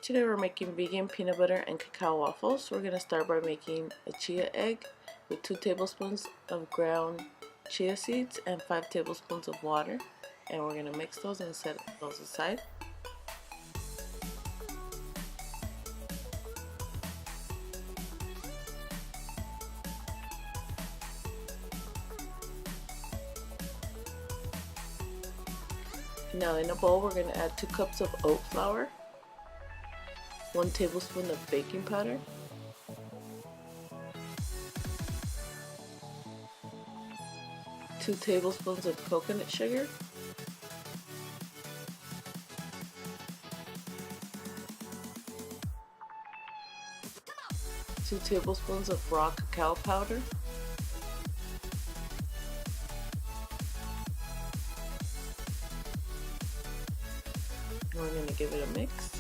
Today we're making vegan peanut butter and cacao waffles. We're going to start by making a chia egg with 2 tablespoons of ground chia seeds and 5 tablespoons of water. And we're going to mix those and set those aside. Now in a bowl we're going to add 2 cups of oat flour, 1 tablespoon of baking powder, 2 tablespoons of coconut sugar, 2 tablespoons of raw cacao powder, and we're going to give it a mix.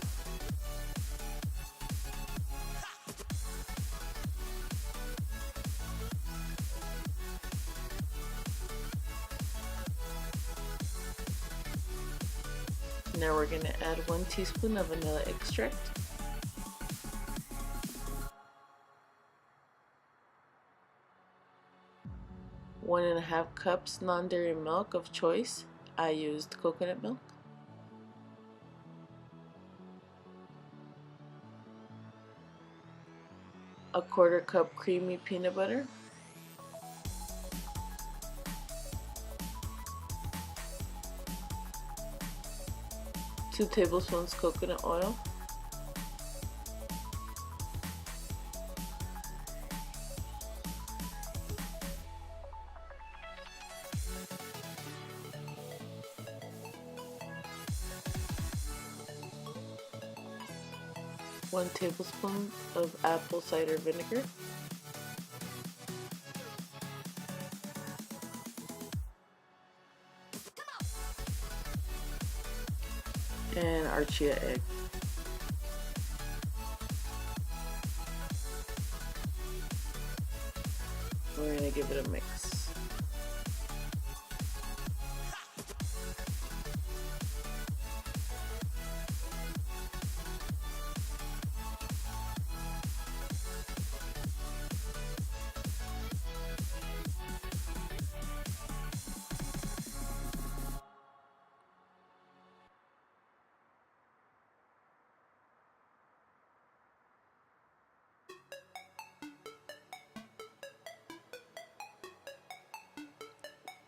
Now we're going to add 1 teaspoon of vanilla extract, one and a half cups non-dairy milk of choice. I used coconut milk. A 1/4 cup creamy peanut butter, 2 tablespoons coconut oil, 1 tablespoon of apple cider vinegar, and our chia egg. We're going to give it a mix.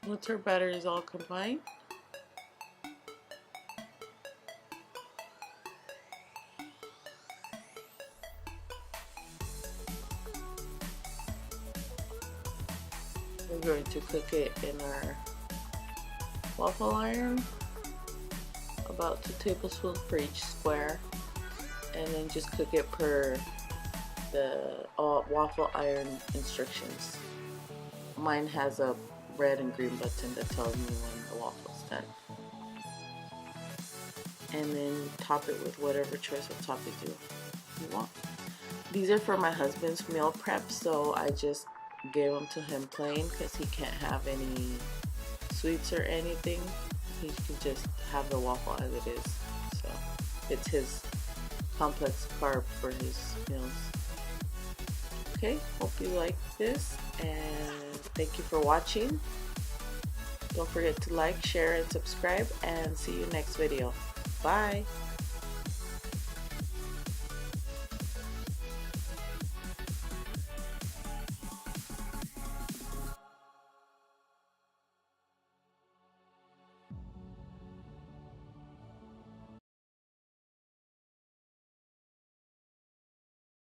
Once our batter is all combined, we're going to cook it in our waffle iron, about 2 tablespoons per each square, and then just cook it per the waffle iron instructions. Mine has a red and green button that tells me when the waffle is done. And then top it with whatever choice of topping you want. These are for my husband's meal prep, so I just gave them to him plain because he can't have any sweets or anything. He can just have the waffle as it is. So it's his complex carb for his meals. Okay, hope you like this, and thank you for watching. Don't forget to like, share, and subscribe, and see you next video. Bye!